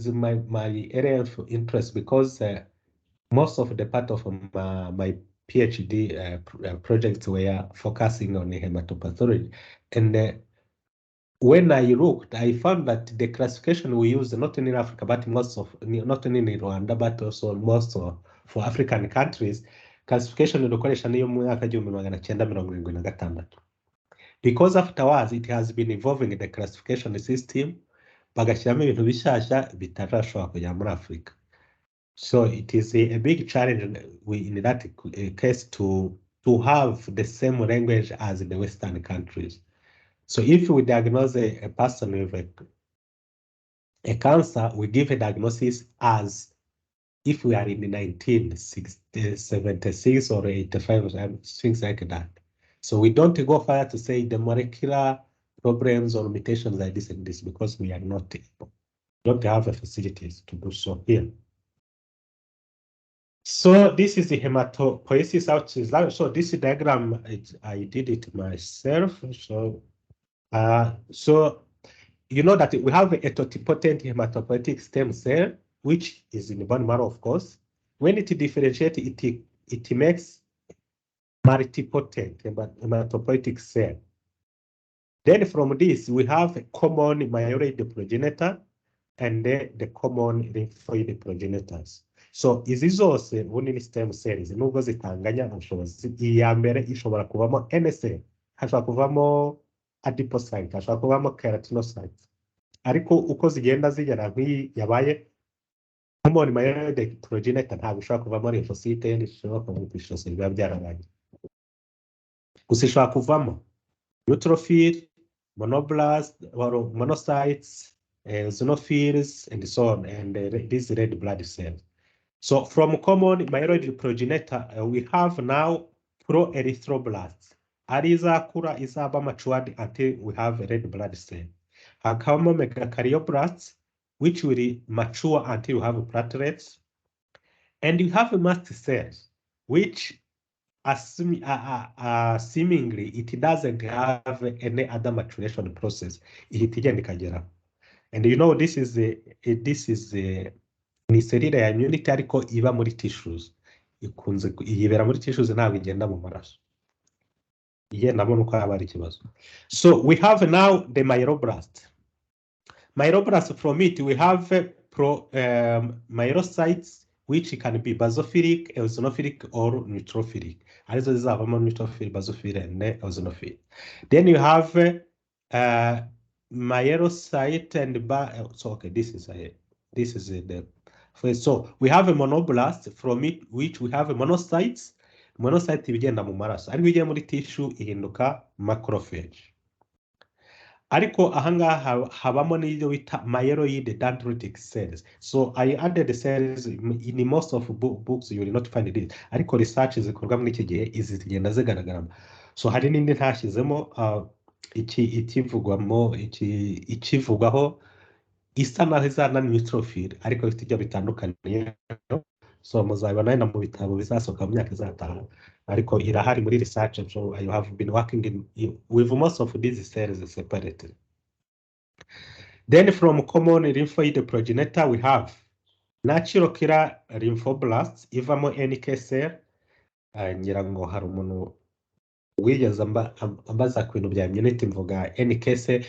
my area of interest because most of the part of my PhD projects were focusing on hematopathology. And when I looked, I found that the classification we use, not only in Africa, but not only in Rwanda, but also most for African countries, classification dukoresha niyo mu mwaka 1976. Because afterwards it has been evolving the classification system, bagashyiramo ibintu bishasha bitarashobora kujya muri Africa. So it is a big challenge in that case to have the same language as the Western countries. So if we diagnose a person with a cancer, we give a diagnosis as if we are in the 1976 or 85, things like that. So we don't go further to say the molecular problems or mutations like this and this, because we are not able, don't have the facilities to do so here. So this is the hematopoiesis out. So this diagram, I did it myself. So you know that we have a totipotent hematopoietic stem cell, which is in the bone marrow, of course. When it differentiates, it makes multipotent hematopoietic cell. Then from this, we have a common myeloid progenitor and the common lymphoid progenitors. So izi zose ubundi stem cells nubwo zitanganya ubushobozi, iya mbere ishobora kuvamo NSA, hashobora kuvamo adipocyte, hashobora kuvamo keratinocyte. Ariko uko zigenda zigera nk'iyi yabaye common myeloid progenitor, ntabwo ishobora kuvamo lymphocyte, ishobora kuvamo lymphocyte, biba byarabaye. Gusa ishobora kuvamo neutrophil, monoblast, or monocytes, eosinophils, and so on, and these red blood cells. So from common myeloid progenitor, we have now pro-erythroblasts. Arizakura izaba matured until we have a red blood cell. Hakamo megakaryoplasts, which will mature until you have platelets. And you have mast cells, which seemingly it doesn't have any other maturation process. And you know, this is ni serire ya immunity ariko iba muri tissues, ikunze yibera muri tissues, ntabwo igenda mu maraso. Nabona uko aba ari ikibazo. So we have now the myeloblast. Myeloblast, from it we have myelocytes, which can be basophilic, eosinophilic, or neutrophilic. Arizo zizavamo neutrophil, basophil, and eosinophil. Then you have myelocyte and so okay, this is the first. So we have a monoblast, from it which we have a monocytes. Monocyte bigenda mu maraso, ariko igiye muri tissue ihinduka macrophage. Ariko ahangaha habamo n'ibyo bita myeloid dendritic cells. So I added the cells in most of books, you will not find it. Ariko research zikorwa muri iki gihe izi zigenda zigaragaramo. So hari n'indi ntashyizemo ikivugwaho isa naho izana neutrophil, ariko ifite ibyo bitandukanye. So muzabibona na mu bitabo bizasohoka mu myaka izataha, ariko irahari muri research. So I have been working with most of these cells separately. Then from common lymphoid progenitor, we have natural killer lymphoblasts, ivamo NK cell. Ngira ngo hari umuntu wigeze ambaza ku bintu bya immunity, mvuga NK cell.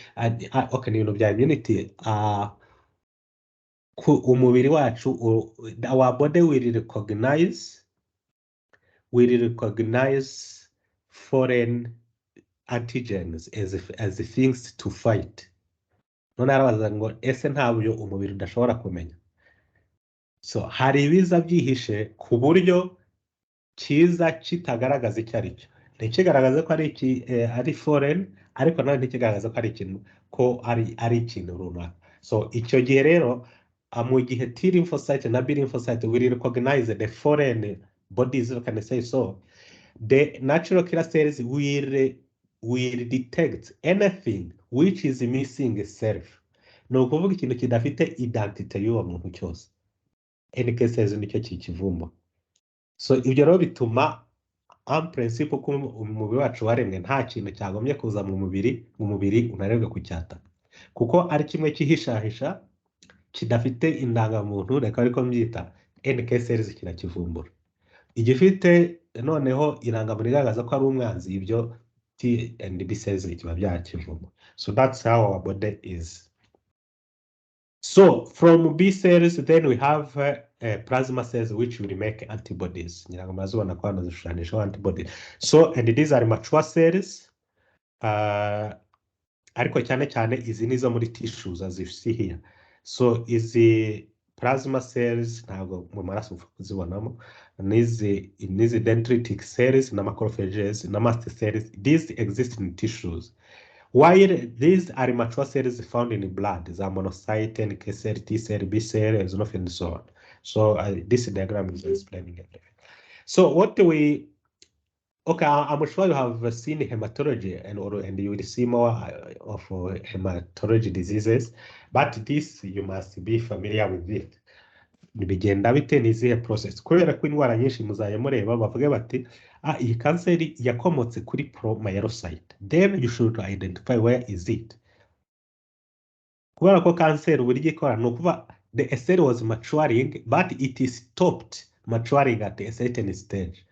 Okay, ni ibintu bya immunity. Umubiri wacu, our body will recognize foreign antigens as things to fight. None arabaza ngo ese ntabyo umubiri udashobora kumenya. So hari ibiza byihishe ku buryo kiza kitagaragaza icyo ari cyo. Ntikigaragaza ko ari foreign, ariko nawe ntikigaragaza ko ari ikintu, ko ari ikintu runaka. So icyo gihe rero mu gihe T lymphocyte na B lymphocyte will recognize the foreign bodies, you can say so, the natural killer cells will detect anything which is missing self. No ukuvuga ikintu kidafite identity y'uwo muntu cyose. NK cells nicyo kikivumba. So ibyo rero bituma en principe ko umubiri wacu waremwe nta kintu cyagomye kuza mu mubiri unarebe kucyata, kuko ari kimwe kihishahisha kidafite indangamuntu reka ariko mbyita NK cells kirakivumbura. Igifite noneho irangamuntu igaragaza ko ari umwanzi, ibyo T and B cells kiba byakivumbura. So that's how our body is. So from B cells, then we have plasma cells which will make antibodies. Nyirangamazubona ko hano zishushanyijeho antibodies. So and these are mature cells. Ariko cyane izi nizo muri tissues as you see here. So izi plasma cells ntabwo mu maraso upfa kuzibonamo. Nizi dendritic cells na macrophages na mast cells, these exist in tissues. While these are mature cells found in blood, the monocyte, NK cell, T cell, B cell, eosinophil, and so on. So this diagram is explaining everything. So what do we? Okay, I'm sure you have seen hematology and you will see more of hematology diseases, but this you must be familiar with it. Bigenda bite nizihe process kubera ko indwara nyinshi muzaye mureba bavuge bati iyi kanseri yakomotse kuri promyelocyte, then you should identify where is it. Kubera ko kanseri uburyo ikora ni ukuva the cell was maturing but it is stopped maturing at a certain stage.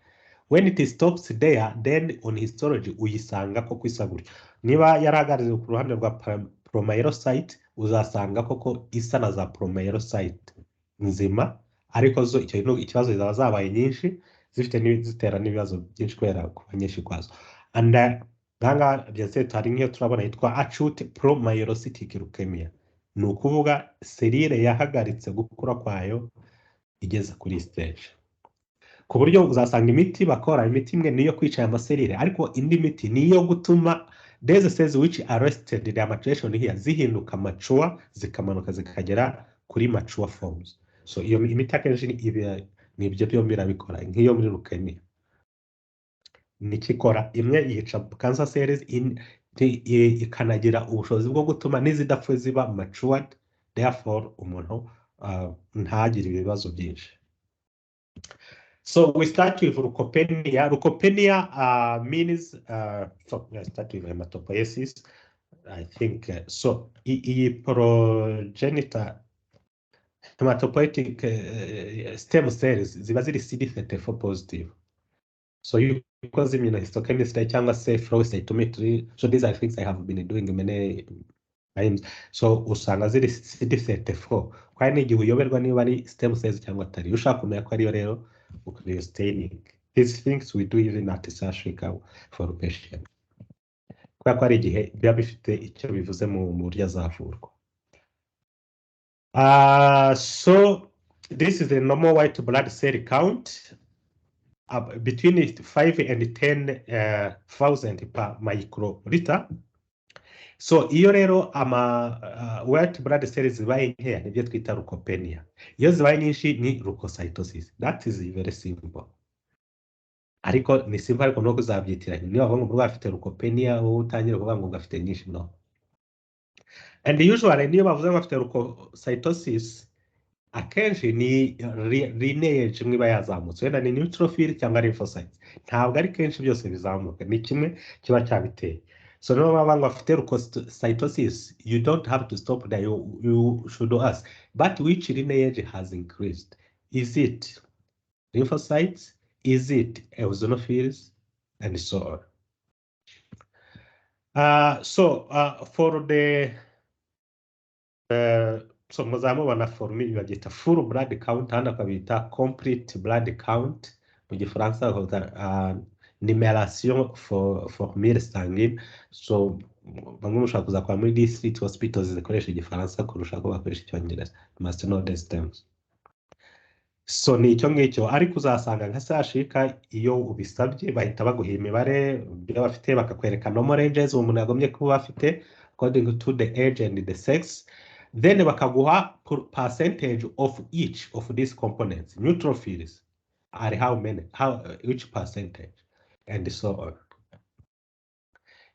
When it stops there, then on histology uyisanga koko isa gutyo. Niba yarahagaze ku ruhande rwa promyelocyte uzasanga koko isa na za promyelocyte nzima, ariko zo ikibazo zaba zabaye nyinshi zifite zitera n'ibibazo byinshi kubera kuba nyinshi kwazo. And nganga byose tari nk'iyo turabona yitwa acute promyelocytic leukemia, ni ukuvuga selile yahagaritse gukura kwayo igeze kuri stage. Ku buryo uzasanga imiti bakora imiti imwe niyo kwica aya maselile, ariko indi miti niyo gutuma these cells which arrested the maturation here zihinduka mature zikamanuka zikagera kuri mature forms. So iyo imiti akenshi ni ibyo byombi irabikora, nk'iyo muri leukemia nikikora imwe yica cancer cells ikanagira ubushobozi bwo gutuma n'izidapfuye ziba matured, therefore umuntu ntagire ibibazo byinshi. So we start with Rucocytosis. Rucocytosis means, let's start with Hematopoysis, I think. So, progenitor hematopoietic stem cells, ziba ziri CD34 positive. So you cause immunohistochemistry cyangwa se flow cytometry. So these are things I have been doing many times. So usanga ziri CD34. Kwa n'igihe uyoberwa niba ari stem cells cyangwa atari. Ushaka kumenya ko ariyo rero staining. These things we do even at Africa for patient. Kwa ko ari igihe biba bifite icyo bivuze mu buryo azavurwa. So this is the normal white blood cell count. Between 5 and 10,000 per microliter. So iyo rero white blood cells zibaye nkeya nibyo twita leukopenia. Iyo zibaye nyinshi ni Rucocytosis. That is very simple. Ariko ni simple ariko no kuzabyitiranya. Niba bavuga ngo umurwayi afite leukopenia wowe utangira kuvuga ngo afite nyinshi no. And usually niyo bavuze ngo afite Rucocytosis akenshi ni lineage imwe iba yazamutse, wenda ni neutrophil cyangwa lymphocytes. Ntabwo ari kenshi byose bizamuka, ni kimwe kiba cyabiteye. So no baba ngo afite Rucocytosis, you don't have to stop there. You should ask, but which lineage has increased? Is it lymphocytes? Is it eosinophils? And so on. For the so muzamubona formule bagita full blood count, hano akabita complete blood count mu gifaransa bakita numération formule sanguine. So bamwe mushaka kuza kwa muri district hospitals zikoresha igifaransa kurusha ko bakoresha icyongereza. Must know these terms. So ni icyo ngicyo, ariko uzasanga nka sashika iyo ubisabye bahita baguha imibare byo bafite bakakwereka normal ranges umuntu yagomye kuba afite according to the age and the sex. Then bakaguha percentage of each of these components. Neutrophils are how many, which percentage, and so on.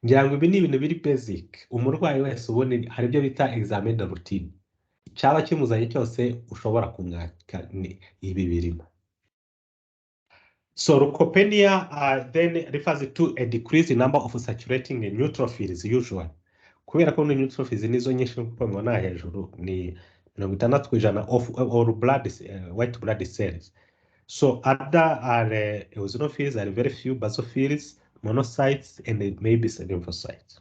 Ngira ngo ibi ni ibintu biri basic. Umurwayi wese ubone hari ibyo bita examen de routine. Cyaba kimuzanye cyose ushobora kumwaka ni ibi birimo. So leukopenia then refers to a decreased number of saturating neutrophils usually. Kubera ko neutrophils nizo nyinshi kuko mubona hejuru ni of or blood white blood cells. So other are eosinophils, are very few basophils, monocytes, and maybe lymphocytes.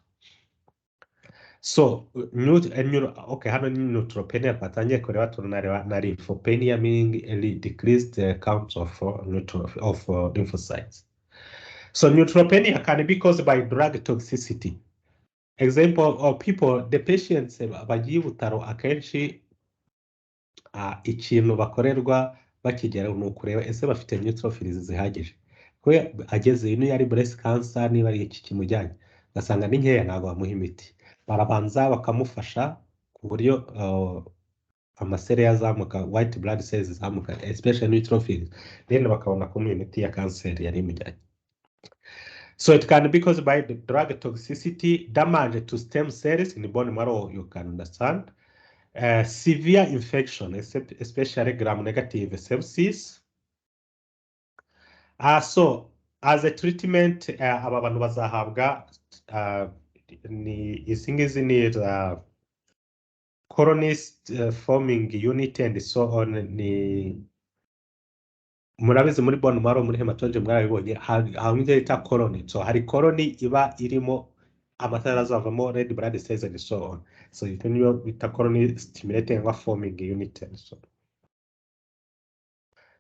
So okay, hano ni neutropenia twatangiye kureba tunareba na lymphopenia, meaning a decreased count of lymphocytes. So neutropenia can be caused by drug toxicity. Example of people, the patients bagiye butaro akenshi ikintu bakorerwa bakigera ni ukureba ese bafite neutrophils zihagije. Kwe ageze ino yari breast cancer, niba ari iki kimujyanye gasanga ni nkeya, ntabwo bamuha imiti, barabanza bakamufasha ku buryo amasere yazamuka, white blood cells zamuka, especially neutrophils, then bakabona kumuha imiti ya cancer yari imujyanye. So it can be caused by the drug toxicity, damage to stem cells in the bone marrow, you can understand. Severe infection, especially gram-negative sepsis. So as a treatment, aba bantu bazahabwa izi ngizi ni colonist forming unit and so on. Ni murabizi muri bone marrow, muri hematology mwarabibonye, hamwe yita colony. So hari colony iba irimo amatara azavamo red blood cells and so on. So you can use colony stimulating or forming unit and so on.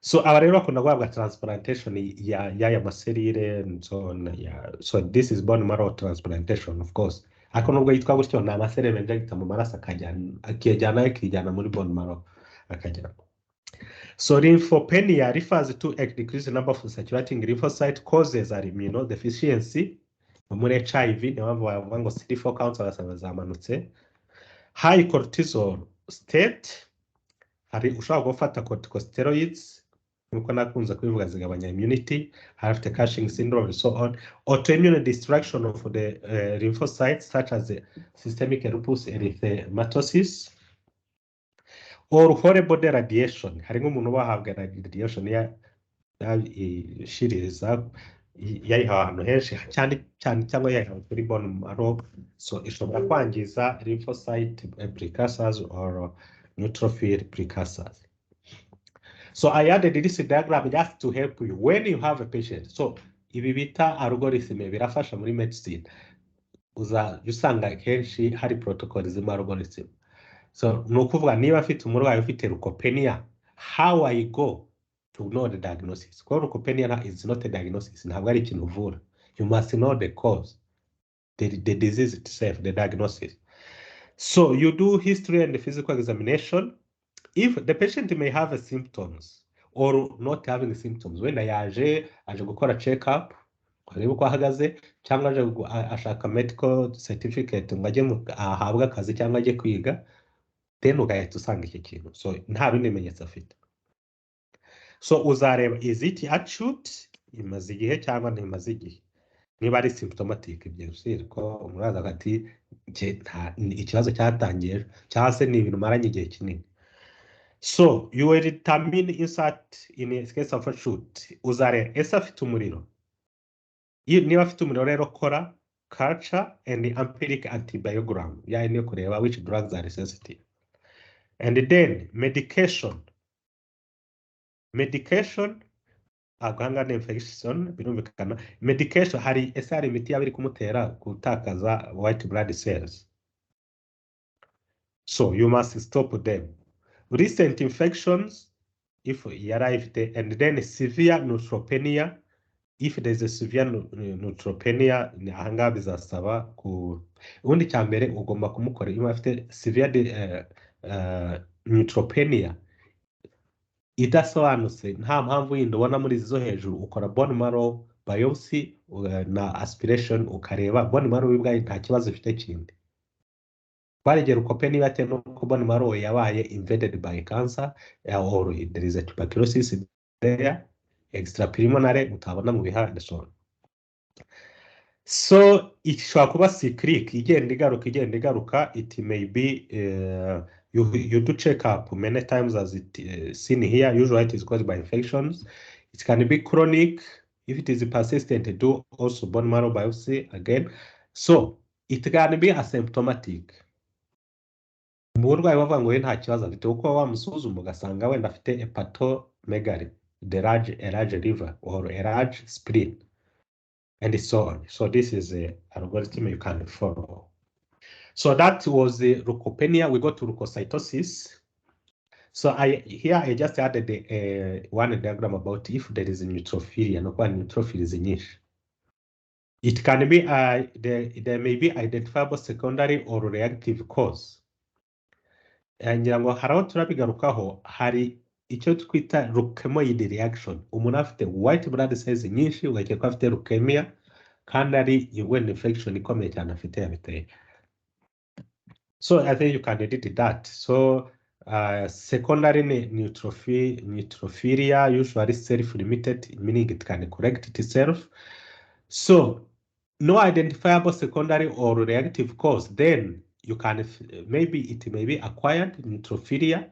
So aba rero bakunda guhabwa transplantation ya maserire and so on. So this is bone marrow transplantation, of course. Ariko nubwo yitwa gutyo, ni amasere benjagita mu maraso akijyana muri bone marrow akajyana. So lymphopenia refers to a decreased number of circulating lymphocyte causes an immunodeficiency. Muri HIV ni bavuga ngo CD4 counts bagasanga zamanutse. High cortisol state, hari ushobora gufata corticosteroids nkuko nakunze kubivuga zigabanya immunity, after Cushing syndrome and so on. Autoimmune destruction of the lymphocytes such as systemic lupus erythematosus, or horrible radiation. Hari nk'umuntu bahabwa radiation yashiririza yayihawe ahantu henshi cyane cyangwa yayihawe kuri bone marrow, so ishobora kwangiza lymphocyte precursors or neutrophil precursors. So I added this diagram just to help you when you have a patient. So ibi bita algorithm birafasha muri medicine, usanga kenshi hari protocol zima algorithm. So nukuvuga niba afite umurwayi ufite leukopenia, how I go to know the diagnosis. Because leukopenia is not a diagnosis, ntabwo ari ikintu uvura. You must know the cause, the disease itself, the diagnosis. So you do history and physical examination. If the patient may have symptoms or not having symptoms, when aje gukora check up, kureba uko ahagaze, cyangwa aje ashaka medical certificate ngo ajye ahabwa akazi cyangwa ajye kwiga, then ugahita usanga iki kintu. So nta bindi bimenyetso afite. So uzareba, is it acute, imaze igihe cyangwa ntimaze igihe. Niba ari symptomatic, ibyo usire ko umuraza ati ikibazo cyatangiye cyangwa se ni ibintu maranye igihe kinini. So you will determine insert in a case of a shoot. Uzare ese afite umuriro. Niba afite umuriro rero kora culture and empiric antibiogram. Ya niyo kureba which drugs are sensitive. And then medication. Aganga na infection birumvikana. Medication hari ese hari imiti yabiri kumutera gutakaza white blood cells. So you must stop them. Recent infections, if you arrived, and then severe neutropenia. If there's a severe neutropenia, ahanga bizasaba ku ubundi cyambere ugomba kumukora. Iyo afite severe neutropenia idasobanutse, nta mpamvu yindi ubona muri zo hejuru, ukora bone marrow biopsy na aspiration, ukareba bone marrow bibwaye nta kibazo ifite kindi. Barigera leukopenia bate no bone marrow yabaye invaded by cancer, or there is a tuberculosis there, extrapulmonary utabona mu bihaha and so on. So ishobora kuba cyclic, igenda igaruka, it may be you do check up many times as it seen here. Usually it is caused by infections. It can be chronic. If it is persistent, do also bone marrow biopsy again. So it can be asymptomatic. umurwayi bavuga ngo we nta kibazo afite kuko wamusuzuma ugasanga wenda afite hepatomegaly, a large liver or a large spleen, and so on. So this is a algorithm you can follow. So that was the leukopenia. We go to leukocytosis. So here I just added the one diagram about if there is a neutropenia, no neutrophils nyinshi. It can be there may be identifiable secondary or reactive cause. Ngira ngo haraho turabigarukaho hari icyo twita leukemia reaction. Umuntu afite white blood cells nyinshi ugakeka ko afite leukemia kandi ari when infection ikomeye cyane afite yabiteye. So I think you can edit that. So secondary neutrophilia, usually self-limited, meaning it can correct itself. So no identifiable secondary or reactive cause, then you can maybe it may be acquired neutrophilia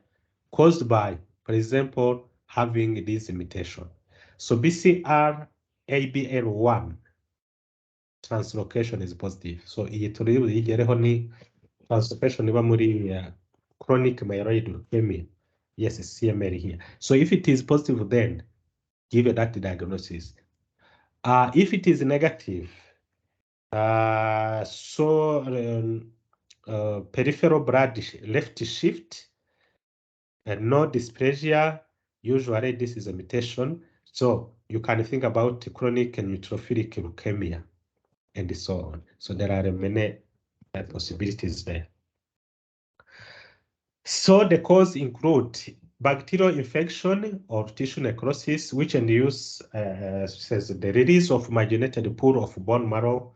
caused by, for example, having this mutation. So BCR ABL1 translocation is positive. So iyi turi buyigereho ni translocation iba muri chronic myeloid leukemia. Yes, CML here. So if it is positive, then give that diagnosis. If it is negative, peripheral blood left shift and no dysplasia, usually this is a mutation. So you can think about chronic neutrophilic leukemia and so on. So there are many possibilities there. So the cause include bacterial infection or tissue necrosis, which induce says the release of marginated pool of bone marrow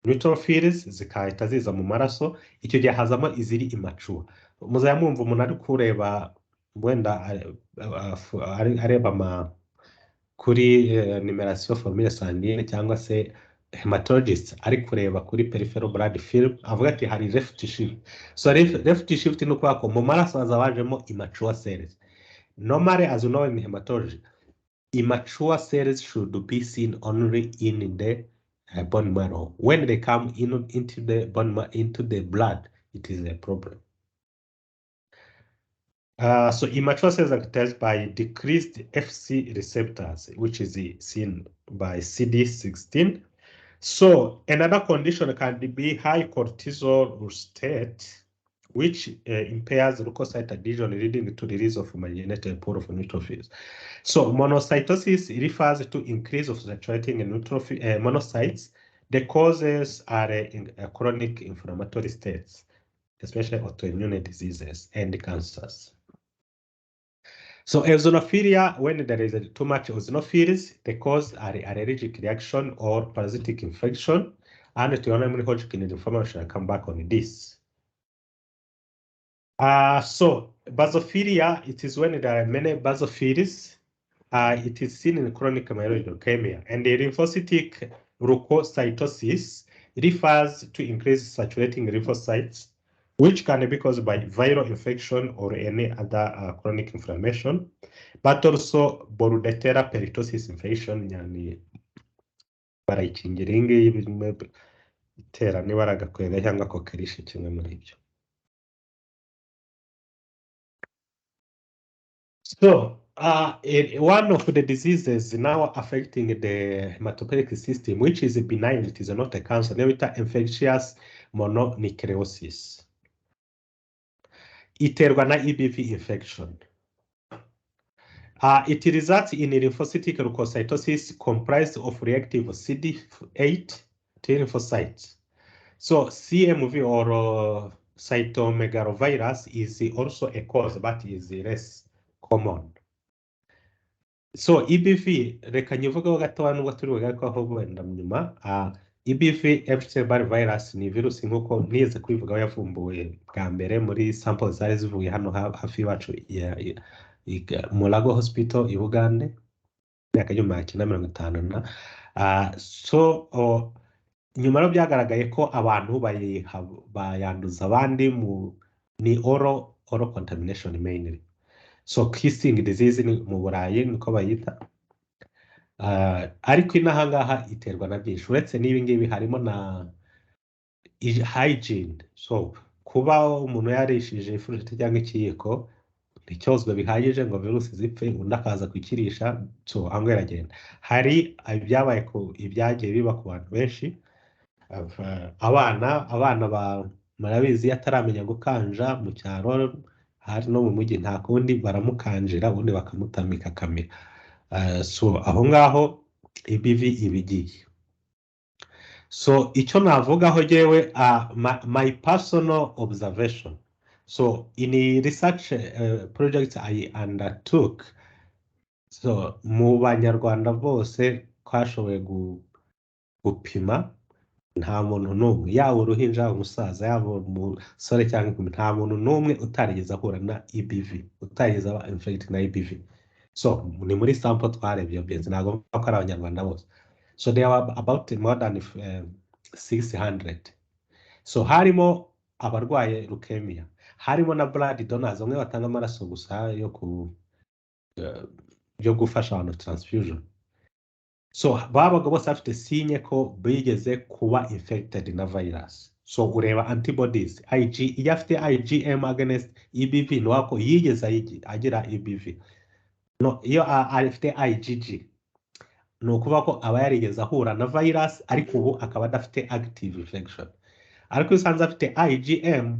neutrophils zikahita ziza mu maraso. Icyo gihe hazamo iziri immature. Muzaya mwumva umuntu ari kureba wenda areba kuri numeration formule sanguine cyangwa se hematologist ari kureba kuri peripheral blood film avuga ati hari left shift. So left shift ni uko mu maraso hazabajemo immature cells. Normally, as you know in hematology, immature cells should be seen only in the bone marrow. When they come into the blood, it is a problem. So immature cells are characterized by decreased FC receptors, which is seen by CD16. So another condition can be high cortisol state, which impairs leukocyte adhesion, leading to the release of marginated pool of neutrophils. So monocytosis refers to increase of saturating monocytes. The causes are chronic inflammatory states, especially autoimmune diseases and cancers. So eosinophilia, when there is too much eosinophils, the cause are allergic reaction or parasitic infection, and autoimmune Hodgkin lymphoma. I'll come back on this. So basophilia, it is when there are many basophils. It is seen in chronic myeloid leukemia, and the lymphocytic Rucocytosis refers to increased saturating lymphocytes, which can be caused by viral infection or any other chronic inflammation, but also Borudetera pertussis infection, yani barayikingira iyi ngiyi itera niba ari agakwega cyangwa kokerishe kimwe muri ibyo. So one of the diseases now affecting the hematopoietic system, which is benign, it is not a cancer, they are infectious mononucleosis. Iterwa na EBV infection. It results in a lymphocytic leukocytosis comprised of reactive CD8 T lymphocytes. So CMV or cytomegalovirus is also a cause, but is less common. So EBV, reka nyivugaho gatoya nubwo turi bugarukaho wenda nyuma. EBV Epstein-Barr virus ni virusi nk'uko nize kubivugaho yavumbuwe bwa mbere muri samples zari zivuye hano hafi iwacu Mulago Hospital i Bugande myaka y'igihumbi kimwe magana cyenda mirongo itanu na so nyuma rero byagaragaye ko abantu bayanduza abandi ni oral contamination mainly. So kissing disease ni mu Burayi niko bayita. Ariko inaha ngaha iterwa na byinshi uretse n'ibi ngibi harimo na hygiene. So kuba umuntu yarishije ifurusheti cyangwa ikiyiko nticyozwe bihagije ngo virusi zipfe, undi akaza kukirisha, so ahangaha iragenda. Hari ibyabaye ibyagiye biba ku bantu benshi, abana murabizi ataramenya gukanja mu cyaro, hari no mu mujyi nta kundi baramukanjira ubundi bakamutamika akamira. So aho ngaho ibivi ibigiye. So icyo navugaho jewe, my personal observation. So in a research project I undertook, so mu banyarwanda bose twashoboye gupima, nta muntu n'umwe, yaba uruhinja, umusaza, yaba umusore cyangwa inkumi, nta muntu n'umwe utarigeze ahura na EBV, utarigeze aba infected na EBV. So ni muri sample twarebye iyo benzi, ntabwo mvuga ko ari abanyarwanda bose. So there were about more than 600. So harimo abarwaye leukemia, harimo na blood donors, bamwe batanga amaraso gusa yo gufasha abantu transfusion. So babaga bose bafite sinye ko bigeze kuba infected na virus. So ureba antibodies, iyo afite IgM against EBV ni wako yigeze agira EBV. No, iyo afite IgG ni ukuvuga ko aba yarigeze ahura na virus, ariko ubu akaba adafite active infection. Ariko iyo usanze afite IgM,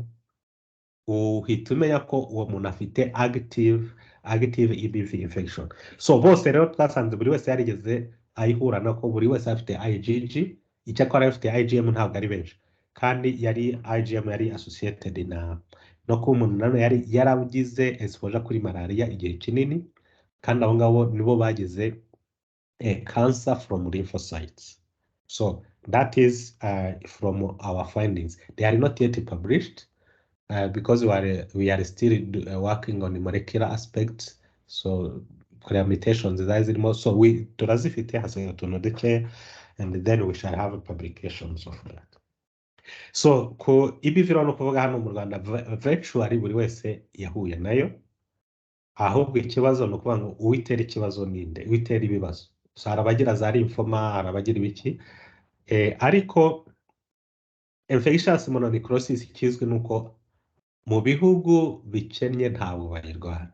uhita umenya ko uwo muntu afite active EBV infection. So bose rero twasanze buri wese yarigeze ayihura nako, buri wese afite IgG, icyakora afite IgM ntabwo ari benshi, kandi IgM yari associated no kuba umuntu nanone yari yaragize exposure kuri malaria igihe kinini, kandi abo ngabo nibo bagize cancer from lymphocytes. So that is from our findings. They are not yet published because we are still working on the molecular aspects. So mutations zirimo, so we turazifite hasigaye utuntu duke, and then we shall have publications of that. So ku EBV no kuvuga hano mu Rwanda virtually buri wese yahuye nayo, ahubwo ikibazo no kuvuga ngo uwitera ikibazo ninde, uwitera ibibazo. So harabagira za lymphoma, harabagira ibiki, ariko infectious mononecrosis ikizwe nuko mu bihugu bikennye ntabwo bayirwara,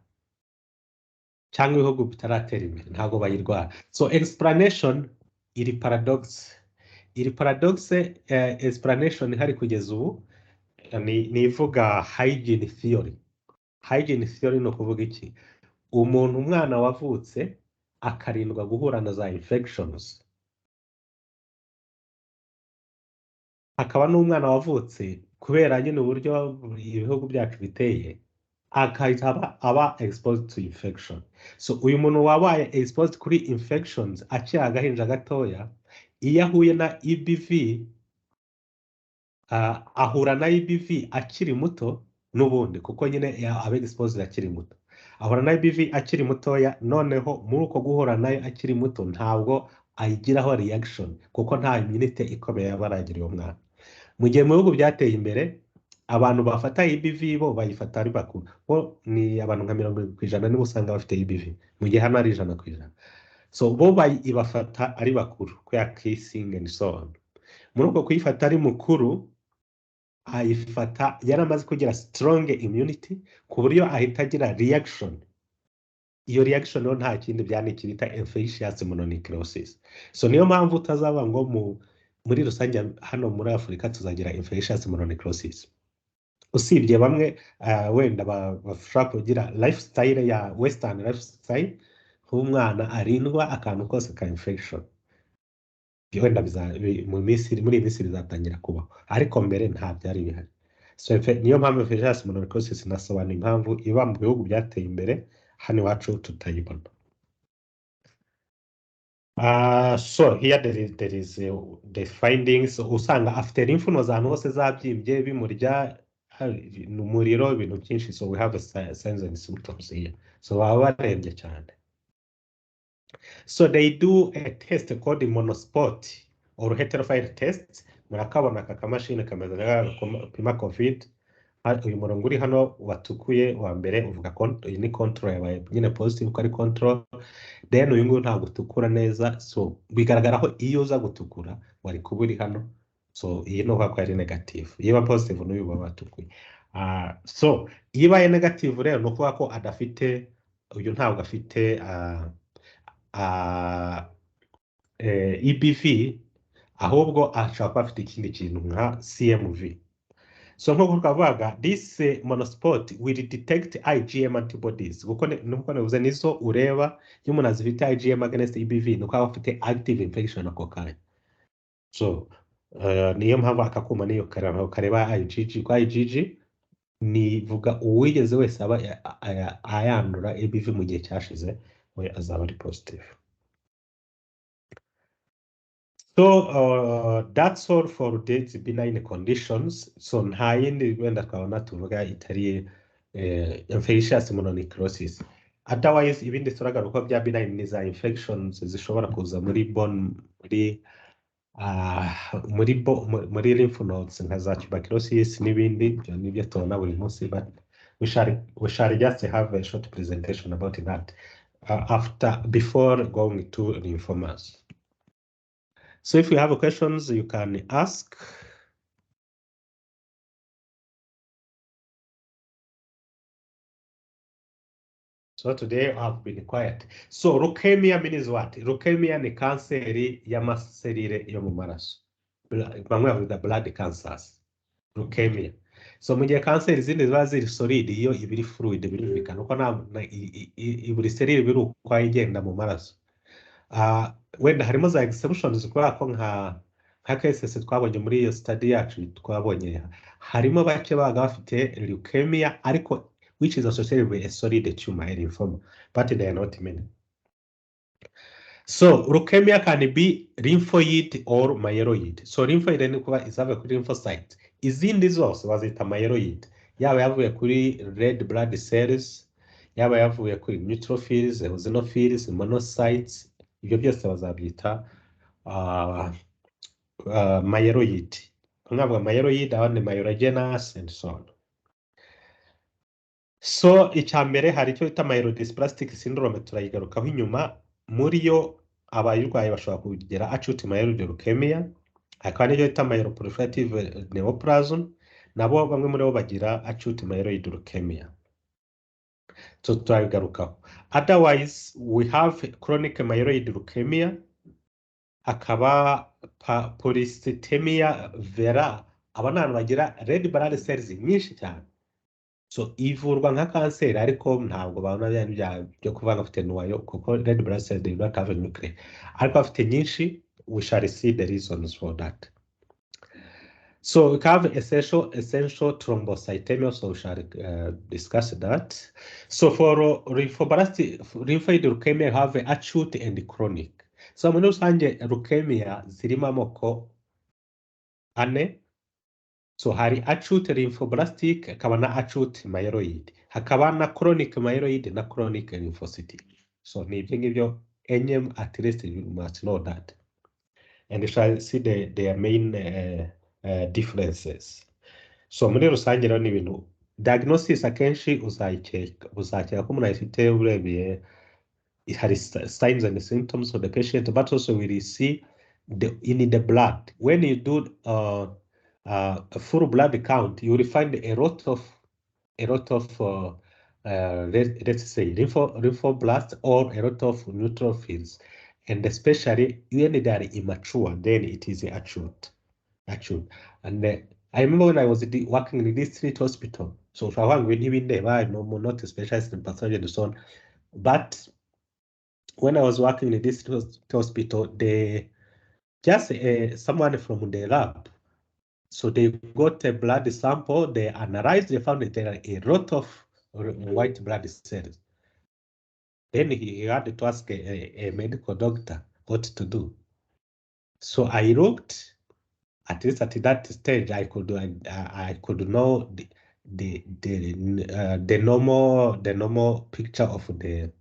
cyangwa ibihugu bitaratera imbere ntabwo bayirwara. So explanation iri paradox, explanation ihari kugeza ubu ni ivuga hygiene theory. Hygiene theory no kuvuga iki? Umwana wavutse akarindwa guhura na za infections, akaba n'umwana wavutse kubera nyine uburyo ibihugu byacu biteye, akahita aba exposed to infection. So uyu muntu wabaye exposed kuri infections akiri agahinja gatoya, iyo ahuye na EBV, ahura na EBV akiri muto n'ubundi, kuko nyine aba exposed akiri muto, ahura na EBV akiri mutoya, noneho muri uko guhura nayo akiri muto ntabwo ayigiraho reaction, kuko nta immunity ikomeye aba aragira uwo mwana. Mu gihe mu bihugu byateye imbere, abantu bafata EBV bo bayifata ari bakuru, bo ni abantu nka 70% nibo usanga bafite EBV, mu gihe hano ari 100%. So bo ibafata ari bakuru, kwa kissing and so on. Muri uko kuyifata ari mukuru, ayifata yaramaze kugira strong immunity ku buryo ahita agira reaction. Iyo reaction no nta kindi byane kibita infectious mononecrosis. So niyo mpamvu utazaba ngo muri rusange hano muri Afurika tuzagira infectious mononecrosis. Usibye bamwe wenda bashaka kugira lifestyle ya western lifestyle, nk'umwana arindwa akantu kose ka infection, wenda muri minsi bizatangira kubaho, ariko mbere nta byari bihari. So niyo mpamvu infectious mononecrosis nasobanura impamvu iba mu bihugu byateye imbere, hano iwacu tutayibona. So here there is the findings. Usanga after lymph nodes ahantu hose zabyimbye bimurya, umuriro, ibintu byinshi. So we have signs and symptoms here. So baba barembye cyane. So they do a test called monospot or heterophile test. Murakabona aka kamashini kameze pima COVID. Uyu murongo uri hano watukuye wa mbere uvuga iyi ni control yabaye nyine positive ko ari control, then uyu nguyu ntabwo utukura neza. So bigaragara ko iyo uza gutukura wari kuba uri hano, So iyi ni uvuga ko ari negative. Iyo iba positive n'uyu baba batukuye. So iyo ibaye negative rero ni ukuvuga ko adafite, uyu ntabwo afite EBV, ahubwo ashobora kuba afite ikindi kintu nka CMV. So nk'uko twavugaga, this monospot will detect IgM antibodies. Nuko navuze nizo ureba iyo umuntu azifite IgM against EBV, nuko aba afite active infection ako kanya. So niyo mpamvu akakuma niyo kareba IgG. Kwa IgG nivuga uwigeze wese aba ayandura EBV mu gihe cyashize, we azaba ari positive. So that's all for these benign conditions. So nta yindi wenda twabona tuvuga itari infectious mononecrosis. Otherwise ibindi turagaruka bya benign ni za infections zishobora kuza muri bone, muri lymph nodes nka za tuberculosis n'ibindi, ibyo nibyo tubona buri munsi, but we shall just have a short presentation about that before going to lymphomas. So if you have questions, you can ask. So today I've been quiet. So leukemia means what? Leukemia ni kanseri y'amaserire yo mu maraso. Bamwe bavuga blood cancers. Leukemia. So mu gihe kanseri zindi ziba ziri solid, iyo ibiri fluid birumvikana uko buri serire biri uko igenda mu maraso. Wenda harimo za exceptions kubera ko nka cases twabonye muri iyo study yacu twabonye harimo bake baga bafite leukemia ariko which is associated with a solid tumor, a lymphoma, but they are not many. So leukemia can be lymphoid or myeloid. So lymphoid ni kuba izave kuri lymphocyte, izindi zose bazita myeloid, yaba yavuye kuri red blood cells, yaba yavuye kuri neutrophils, eosinophils, monocytes, ibyo byose bazabyita myeloid. Nkavuga myeloid, abandi myelogenous and so on. So icyambere hari icyo bita myelodysplastic syndrome, turayigarukaho inyuma. Muri yo abayirwaye bashobora kugera acute myeloid leukemia, akaba n'icyo bita myeloproliferative neoplasm, nabo bamwe muri bo bagira acute myeloid leukemia. So turayigarukaho. Otherwise we have chronic myeloid leukemia, akaba polycythemia vera, abana bagira red blood cells nyinshi cyane. So ivurwa nka kanseri ariko ntabwo babona byo kuvanga afite nuwayo kuko red blood cells do not have a nucleus, ariko afite nyinshi. We shall see the reasons for that. So we have essential thrombocythemia, so we shall discuss that. So for lymphoid leukemia have acute and chronic. So muri rusange leukemia zirimo amoko ane. So hari acute lymphoblastic, hakaba na acute myeloid, hakaba na chronic myeloid na chronic lymphocytic. So ni ibyo ngibyo enye, at least you must know that, and you shall see their main differences. So muri rusange rero ni ibintu diagnosis akenshi uzakeka ko umuntu afite urebeye hari signs and symptoms of the patient, but also we will see in the blood. When you do a full blood count, you will find a lot of let's say lymphoblasts or a lot of neutrophils, and especially when they are immature, then it is acute. And I remember when I was working in the district hospital, so if I want not a specialist in pathology and so on, but when I was working in the district hospital, they just someone from the lab. So they got a blood sample, they analyzed, they found that there are a lot of white blood cells. Then he had to ask a medical doctor what to do. So I looked, at least at that stage, I could know the normal picture of the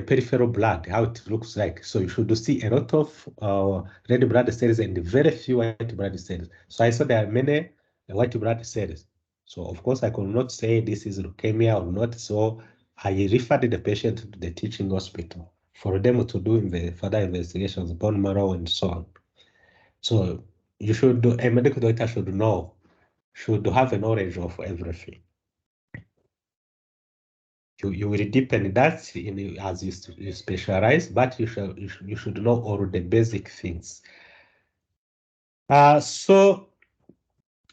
peripheral blood, how it looks like. So you should see a lot of red blood cells and very few white blood cells. So I saw there are many white blood cells. So of course I could not say this is leukemia or not. So I referred the patient to the teaching hospital for them to do further investigations, bone marrow and so on. So you should do, a medical doctor should know, should have a knowledge of everything. You will deepen that as you specialize, but you should know all the basic things. So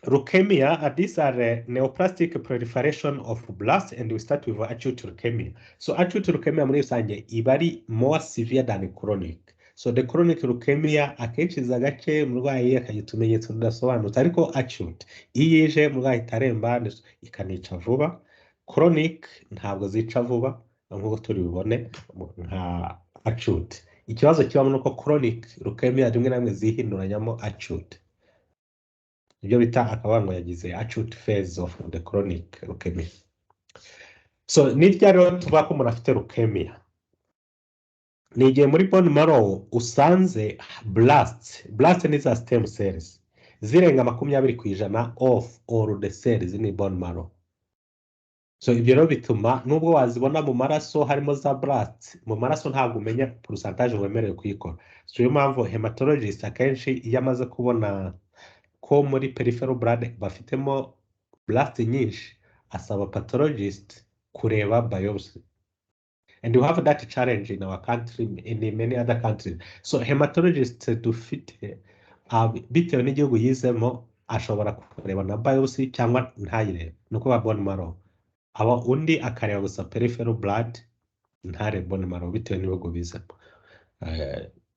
leukemia, these are neoplastic proliferation of blasts, and we start with acute leukemia. So acute leukemia muri rusange iba ari more severe than chronic. So the chronic leukemia akenshi iza gake umurwayi akagira utumenyetso tudasobanutse, ariko acute iyo ije umurwayi itaremba ikanica vuba. Chronic ntabwo zica vuba nk'uko turi bubone nka acute. Ikibazo kibamo nuko chronic leukemia rimwe na rimwe zihinduranyamo acute. Ibyo bita akabango yagize acute phase of the chronic leukemia. So nirya rero tuvuga ko umuntu afite leukemia, ni igihe muri bone marrow usanze blast ni za stem cells zirenga 20% of all the cells in bone marrow. So ibyo rero bituma nubwo wazibona mu maraso harimo za blast, mu maraso ntabwo umenya percentage wemerewe kuyikora. So iyo mpamvu hematologist akenshi iyo amaze kubona ko muri peripheral blood bafitemo blast nyinshi, asaba pathologist kureba biopsy. And we have that challenge in our country, in many other countries. So hematologist dufite bitewe n'igihugu yizemo ashobora kureba na biopsy cyangwa ntayirebe, nuko ba bone marrow aba undi akareba gusa peripheral blood ntarebe bone marrow bitewe n'ibihugu bizemo.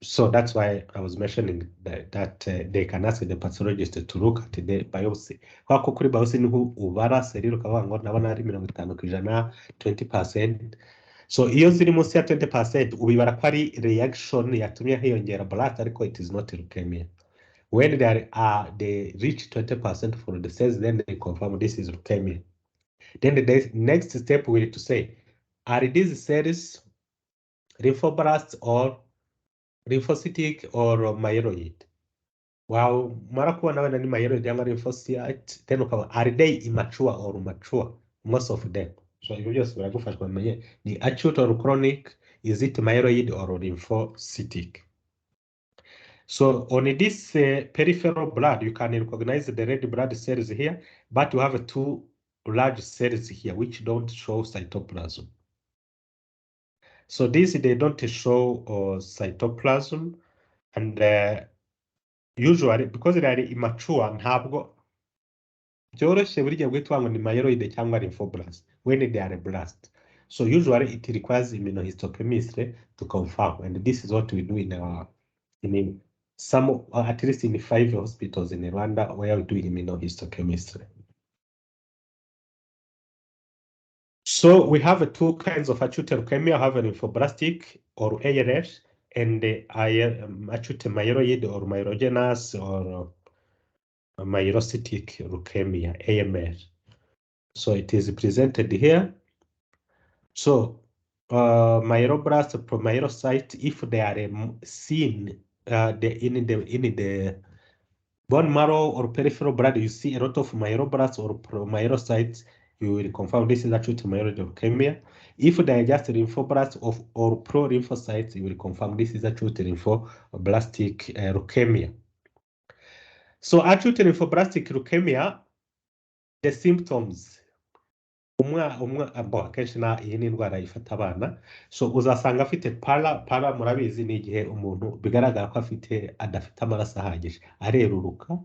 So that's why I was mentioning that they can ask the pathologist to look at the biopsy. Kwa ko kuri biopsy niho ubara serire ukavuga ngo nabona ari 50%, 20%. So iyo ziri munsi ya 20% ubibara ko ari reaction yatumye hiyongera blast, ariko it is not leukemia. When they reach 20% for the cells, then they confirm this is leukemia. Then the next step will be to say, are these cells lymphoblasts or lymphocytic or myeloid? Wow, mara kubona wenda ni myeloid cyangwa lymphocyte, then ukaba are they immature or mature? Most of them. So ibyo byose biragufashwa kumenye ni acute or chronic, is it myeloid or lymphocytic? So on this peripheral blood, you can recognize the red blood cells here, but you have two large cells here which don't show cytoplasm. So these, they don't show cytoplasm, and usually because they are immature ntabwo byoroshye buri gihe guhita ngo ni myeloid cyangwa lymphoblast when they are blast. So usually it requires immunohistochemistry to confirm, and this is what we do in some, at least in 5 hospitals in Rwanda where we do immunohistochemistry. So we have two kinds of acute leukemia. I have an lymphoblastic or ALS, and acute myeloid or myelogenous or myelocytic leukemia, AML. So it is presented here. So myeloblast, promyelocyte, if they are seen in the bone marrow or peripheral blood, you see a lot of myeloblasts or promyelocytes, you will confirm this is acute myeloid leukemia. If they are just lymphoblasts or pro-lymphocytes, you will confirm this is acute lymphoblastic leukemia. So acute lymphoblastic leukemia, the symptoms, akenshi iyi ni indwara ifata abana. So uzasanga afite para murabizi ni igihe umuntu bigaragara ko adafite amaraso ahagije, areruruka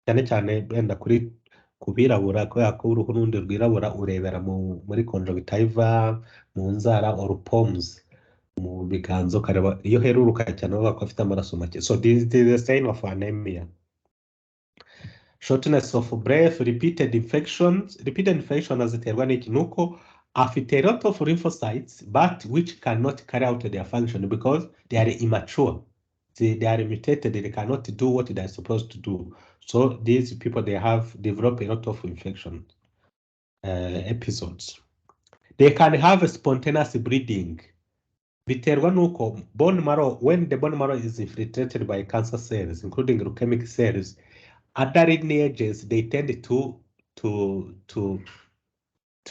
cyane cyane benda kuri kubirabura, kubera ko uruhu rundi rwirabura urebera muri conjunctiva, mu nzara or palms, mu biganza ukareba iyo heruruka cyane bavuga ko afite amaraso make. So this is a sign of anemia. Shortness of breath, repeated infections ziterwa n'iki? Nuko afite a lot of lymphocytes but which cannot carry out their function because they are immature. They are mutated, they cannot do what they are supposed to do. So these people, they have developed a lot of infection episodes. They can have a spontaneous bleeding. Biterwa nuko bone marrow, when the bone marrow is infiltrated by cancer cells, including leukemic cells, other lineages, they tend to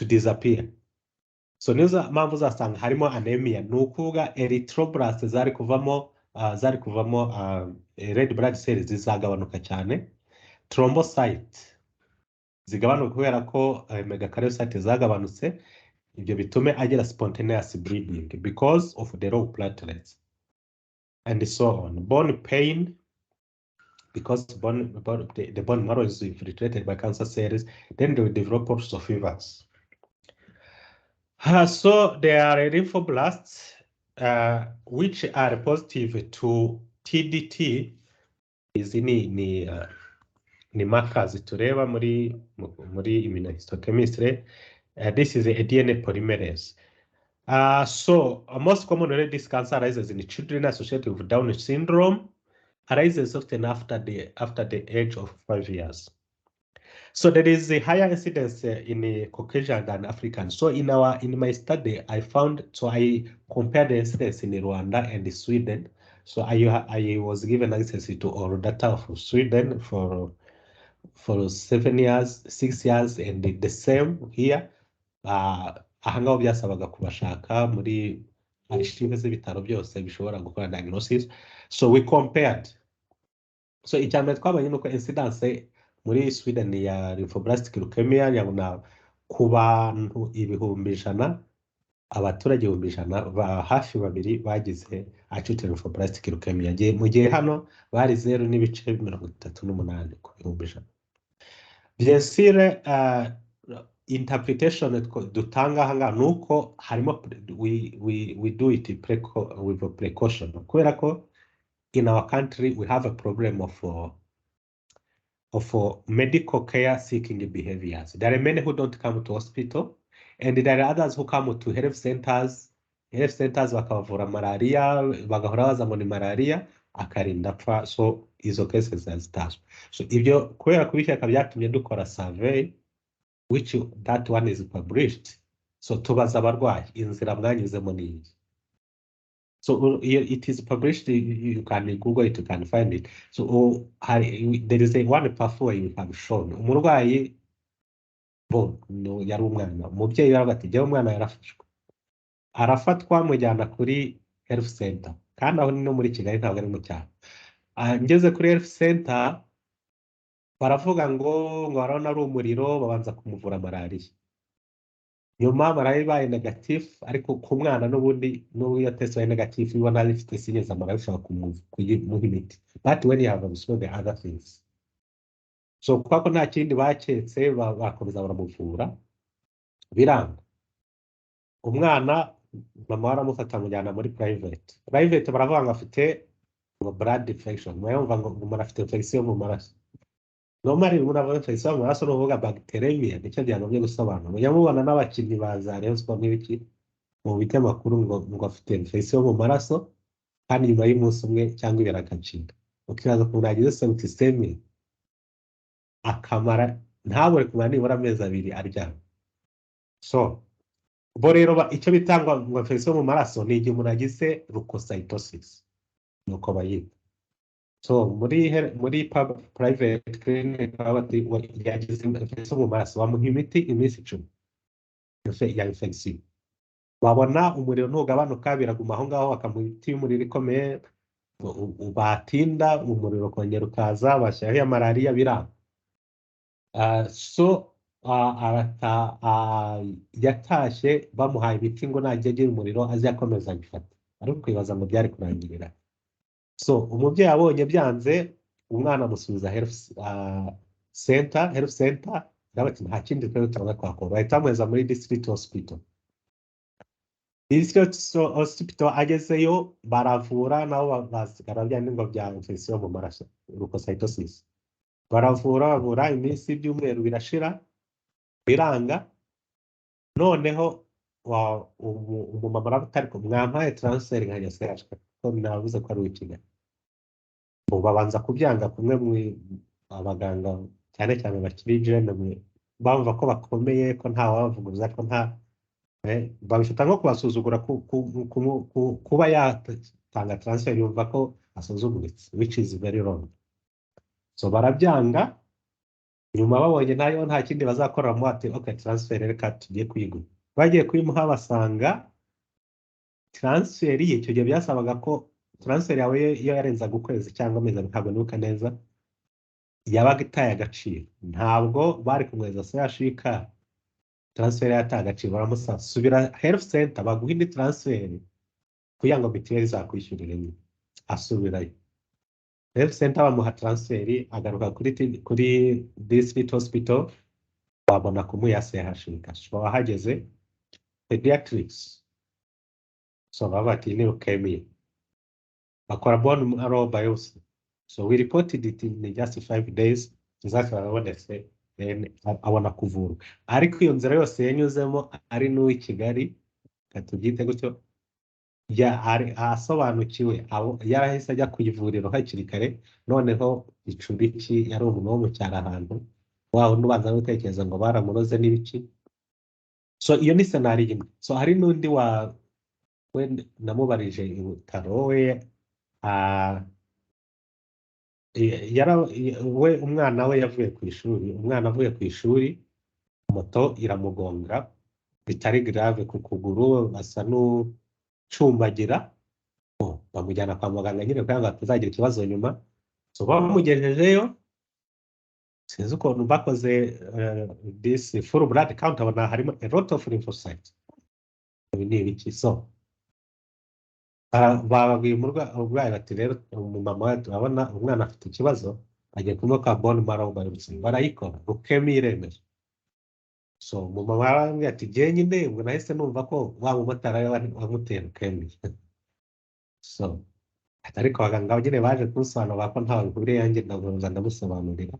disappear. So nizo mpamvu uzasanga harimo anemia, nukuvuga erythroblast zari kuvamo red blood cells zizagabanuka cyane, thrombocyte zigabanuka kubera ko megakaryocyte zagabanutse, ibyo bitume agira spontaneous bleeding because of the low platelets, and so on. Bone pain, because the bone marrow is infiltrated by cancer cells, then they will develop also fevers. So there are lymphoblasts which are positive to TDT. Izi ni markers tureba muri immunohistochemistry. This is a DNA polymerase. So most commonly this cancer arises in children associated with Down syndrome, arises often after the age of 5 years. So there is a higher incidence in Caucasian than African. So in my study, I compared the incidence in Rwanda and Sweden. So I was given access to all data of Sweden for 7 years, 6 years, and the same here. Ahangaho byasabaga kubashaka muri archive z'ibitaro byose bishobora gukora diagnosis. So we compared. So icyambere twabonye nuko incidence muri Sweden ya lymphoblastic leukemia yabona ku bantu 100,000, abaturage 100,000 hafi babiri bagize acute lymphoblastic leukemia. Mu gihe hano bari 0.38 ku 100,000. Bien sûr, interpretation dutanga hanga nuko harimo we do it with precaution. Kubera ko in our country we have a problem of medical care seeking behaviors. There are many who don't come to hospital, and there are others who come to health centers. Health centers bakavura malaria, bagahora baza ngo ni malaria akarinda apfa. So izo cases zitazwi. So ibyo kubera kubishyaka byatumye dukora survey, which that one is published. So tubaza abarwayi inzira mwanyuzemo ni. So it is published, you can Google it, you can find it. So there is one pathway we have shown. Umurwayi no yari umwana, umubyeyi yarabati jya umwana yarafashwe. Arafatwa mujyana kuri health center. Kandi aho no muri Kigali ntabwo ari mu cyaro. Ngeze kuri health center baravuga ngo barabona ari umuriro, babanza kumuvura malaria. Nyuma malaria ibaye negative, ariko ku mwana n'ubundi n'uyo test ibaye negative ibona ifite sinye za malaria ushaka kumuha imiti. But when you have the other things. So kuko nta kindi baketse bakomeza baramuvura biranga. Umwana mama waramufata mujyana muri private. Private baravuga ngo afite blood infection. Mwumva ngo umuntu afite infection mu maraso. Normally umuntu ava infection mu maraso n'uvuga bacteremia, nicyo byanobye gusobanura. Mujyamubona n'abakinnyi baza Rayon Sport n'ibiki mu bitamakuru ngo afite infection mu maraso kandi nyuma y'umunsi umwe cyangwa ibiri akacika. Ukibaza ko nagize septicemia akamara ntabure kumara nibura amezi 2 aryama. So bo rero icyo bitangwa ngo infection mu maraso ni igihe umuntu agize Rucocytosis nuko bayita. So muri private clinic abati yagize infection mu maraso bamuha imiti iminsi 10 ya infection. Babona umuriro ntugabanuka biraguma aho ngaho bakamuha imiti y'umuriro ikomeye, batinda umuriro kongera ukaza bashyiraho ya malaria biranga. So yatashe bamuhaye ibiti ngo najye agira umuriro azakomeza gifata, ariko kwibaza ngo byari kurangirira. So umubyeyi abonye byanze umwana amusubiza health center ndabati nta kindi twari twakora, bahita bamuheza muri district hospital. District hospital agezeyo baravura nabo basigara byandi ngo bya infection mu maraso Rucocytosis. Baravura iminsi by'umweru birashira biranga. Noneho umumama arabutari ko mwampaye transfer nkajya serashka ko navuze ko ari Kigali. Babanza kubyanga kumwe mu abaganga cyane cyane bakiri jeune bamva ko bakomeye ko nta wavuguruza ko nta babifata nko kubasuzugura kuba yatanga transfer yumva ko asuzuguritse, which is very wrong. So barabyanga, nyuma babonye nayo nta kindi bazakora mu ati okay transfer reka tugiye kuyigura. Bagiye kuyimuha basanga transfer icyo gihe byasabaga ko transfer yawe iyo yarenzaga ukwezi cyangwa amezi ntabwo nibuka neza yabaga itaye agaciro, ntabwo bari kumweza sayashika transfer yataye agaciro, baramusaba subira health center baguha indi transfer kugira ngo mitiweli zakwishyurire nyine, asubirayo health center bamuha transfer, agaruka kuri district hospital babona kumuha CHK, so ahageze pediatrics, so baba bati ni leukemia, bakora bone marrow biopsy, so we reported it in just 5 days, exactly abonetse, then abona kuvurwa. Ariko iyo nzira yose yanyuzemo ari n'uw'i Kigali katubyite gutyo, asobanukiwe yarahise ajya ku ivuriro hakiri kare, noneho Gicuriki yari umuntu wo mu cyaro ahantu waho n'ubanza gutekereza ngo baramuroze n'ibiki. So iyo ni scenario imwe. So hari n'undi we namubarije i Butaro, we we umwana we yavuye ku ishuri, umwana avuye ku ishuri moto iramugonga bitari grave ku kuguru, asa n'ucumbagira, bamujyana kwa muganga nyine kugira ngo atazagira ikibazo nyuma. So bamugejejeyo, sinzi ukuntu bakoze this full blood count, abona harimo a lot of lymphocytes. Ibi ni ibiki? So bababwiye umurwayi bati rero umumama we turabona umwana afite ikibazo, agiye kumuha bone marrow biopsy, barayikora, leukemia iremeje. So umumama arambwira ati jye nyine ubwo nahise numva ko wa mumotari wamuteye leukemia. So ariko abaganga nyine baje kunsobanurira ko ntawe bihuriye yanjye, ndamusobanurira.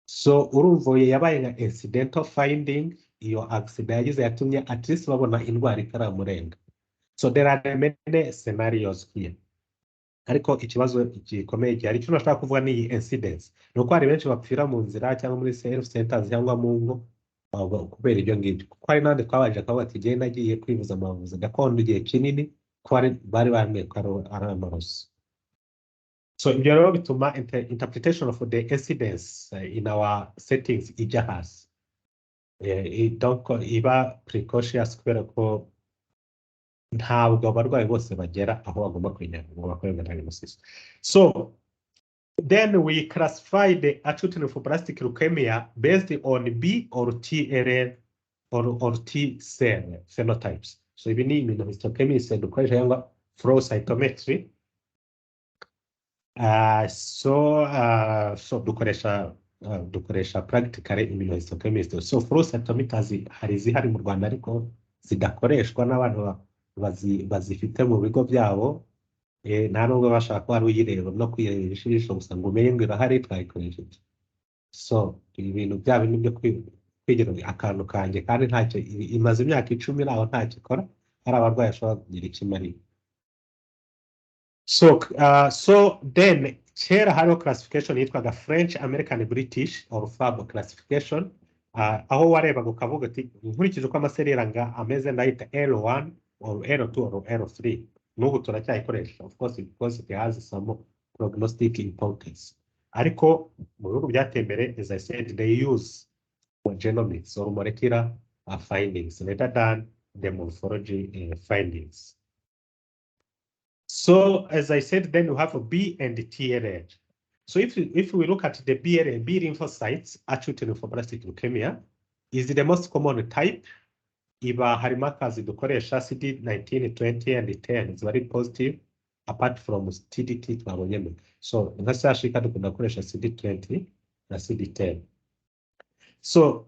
So urumva yabaye nka incidental finding, iyo accident yagize yatumye at least babona indwara itaramurenga. So there are many scenarios here. Ariko ikibazo gikomeye gihari, icyo nashaka kuvuga ni iyi incidence, ni uko hari benshi bapfira mu nzira cyangwa muri health centers cyangwa mu ngo kubera ibyo ngibyo. Kuko hari n'abandi twabaje akavuga ati jye nagiye kwivuza mu bavuzi gakondo igihe kinini ko bari bambwiye ko ari amaroso. So ibyo rero bituma interpretation of the incidence in our settings ijya hasi, iba precautious kubera ko ntabwo abarwayi bose bagera aho bagomba kujya ngo bakore diagnosis. So then we classify the acute lymphoblastic leukemia based on B or T or T cell phenotypes. So ibi ni immunohistochemistry dukoresha cyangwa flow cytometry. So dukoresha practically immunohistochemistry. So flow cytometers hari zihari mu Rwanda ariko zidakoreshwa n'abantu bazifite mu bigo byabo, nta nubwo bashaka ko hari uyireba no kwirebera ijisho gusa ngo umenye ngo irahari twayikoresheje. So ibintu byabo ni byo kwigira akantu kanjye, kandi ntacyo imaze imyaka 10 naho ntacyo ikora, hari abarwayi bashobora kugira ikimari. So then kera hariho classification yitwaga French American British or FAB classification, aho warebaga ukavuga ati nkurikije uko amasereranga ameze ndahita L1 or L2 or L3. N'ubu turacyayikoresha, of course, because it has some prognostic importance. Ariko mu bihugu byateye imbere, as I said, they use genomics or molecular findings rather than the morphology findings. So as I said, then you have a B and T age. So if we look at the B lymphocytes, acute lymphoblastic leukemia is the most common type. Iba hari markers dukoresha CD19, 20 and 10 is very positive, apart from TDT twabonyemo. So nka sashika dukunda gukoresha CD20 na CD10. So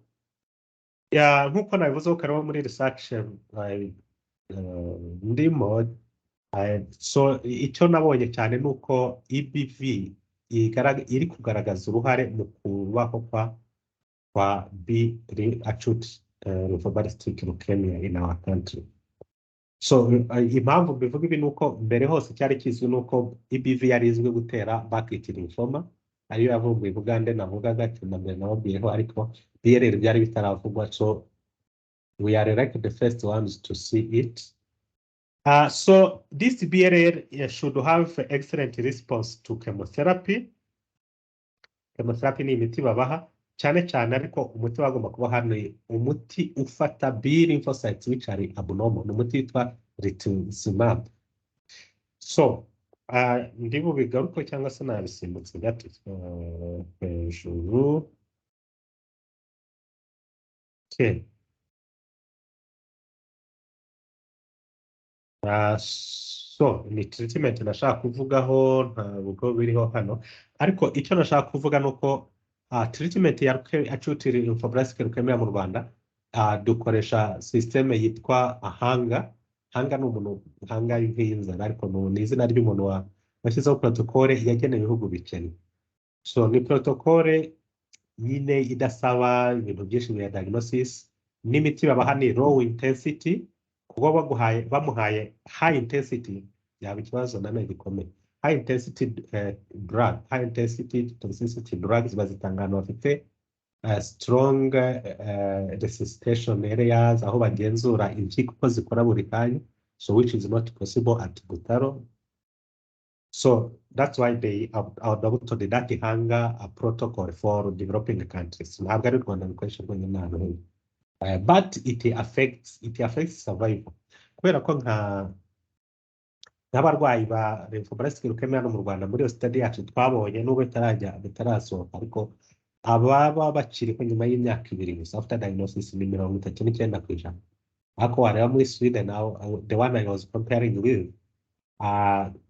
nkuko nabivuze ukaraho muri research ndimo, so icyo nabonye cyane nuko EBV iri kugaragaza uruhare mu kubaho kwa B acute lymphoblastic leukemia in our country. So impamvu bivuga ibi nuko mbere hose cyari kizwi nuko EBV yari izwi gutera bucket lymphoma, ariyo yavumbuye Bugande navugaga nababwiyeho, ariko BLL byari bitaravugwa. So we are like the first ones to see it. So this BLL should have excellent response to chemotherapy. Chemotherapy ni imiti babaha cyane cyane, ariko umuti wagomba kuba hano umuti ufata B lymphocytes which are abnormal, umuti witwa rituximab. So ndi bubigaruke cyangwa se nabisimbutse gato hejuru. Okay. So ni treatment nashaka kuvugaho ntabwo biriho hano, ariko icyo nashaka kuvuga nuko treatment ya acute lymphoblastic leukemia mu Rwanda dukoresha system yitwa hanga. Hanga ni umuntu hanga y'inkinza, ariko ni izina ry'umuntu washyizeho protocole yagenewe ibihugu bikennye. So ni protocole nyine idasaba ibintu byinshi bya diagnosis, n'imiti babaha ni low intensity. Kuba bamuhaye high intensity yaba ikibazo nanone gikomeye. High intensity drug, high intensity toxicity drugs bazitanga ahantu bafite strong resuscitation areas, aho bagenzura impyiko uko zikora buri kanya, so which is not possible at Butaro. So that's why they adopted that hunger protocol for developing countries. Ntabwo ari u Rwanda bikoresha rwonyine n'ahantu. But it affects survival. Kubera ko nk'abarwayi ba lymphoblastic leukemia no mu Rwanda muri iyo study yacu twabonye n'ubwo bitarasohoka, ariko ababa bakiriho nyuma y'imyaka 2 gusa after diagnosis ni 39%. Ariko wareba muri Sweden now, the one I was comparing with,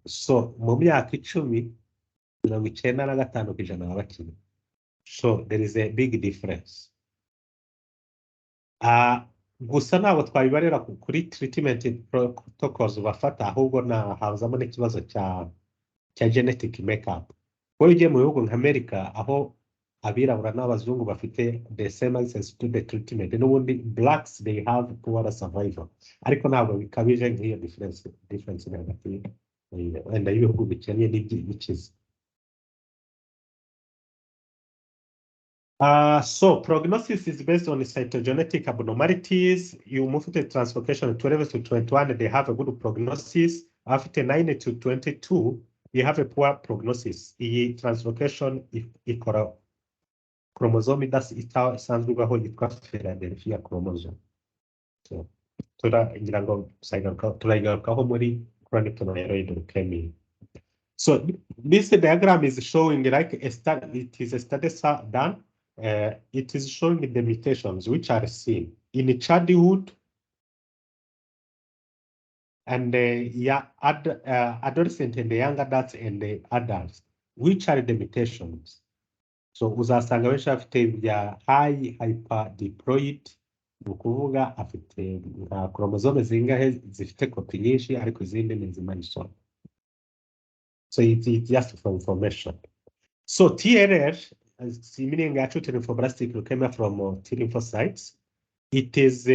so mu myaka 10 95% babakiriho. So there is a big difference. Gusa ntabwo twabibarira kuri treatment protocols bafata, ahubwo hazamo n'ikibazo cya genetic makeup. Kuko ugiye mu bihugu nka Amerika, aho abirabura n'abazungu bafite the same access to the treatment, n'ubundi blacks they have poor survival, ariko ntabwo bikabije nk'iyo difference hagati wenda y'ibihugu bikennye n'ibikize. So prognosis is based on cytogenetic abnormalities. You move to translocation 12 to 21, they have a good prognosis. After 9 to 22, you have a poor prognosis. The translocation ikora chromosome isanzwe ibaho yitwa Philadelphia chromosome. So turagarukaho muri chronic myeloid leukemia. So this diagram is showing like it is a study done. It is showing the mutations which are seen in childhood and adolescent and the young adults and the adults. Which are the mutations? So uzasanga benshi afite bya high hyperdiploid, ukuvuga afite nka chromosome zingahe zifite copy nyinshi ariko izindi ni nzima. So it's just for information. So TLL, meaning acute lymphoblastic leukemia from T lymphocytes, it is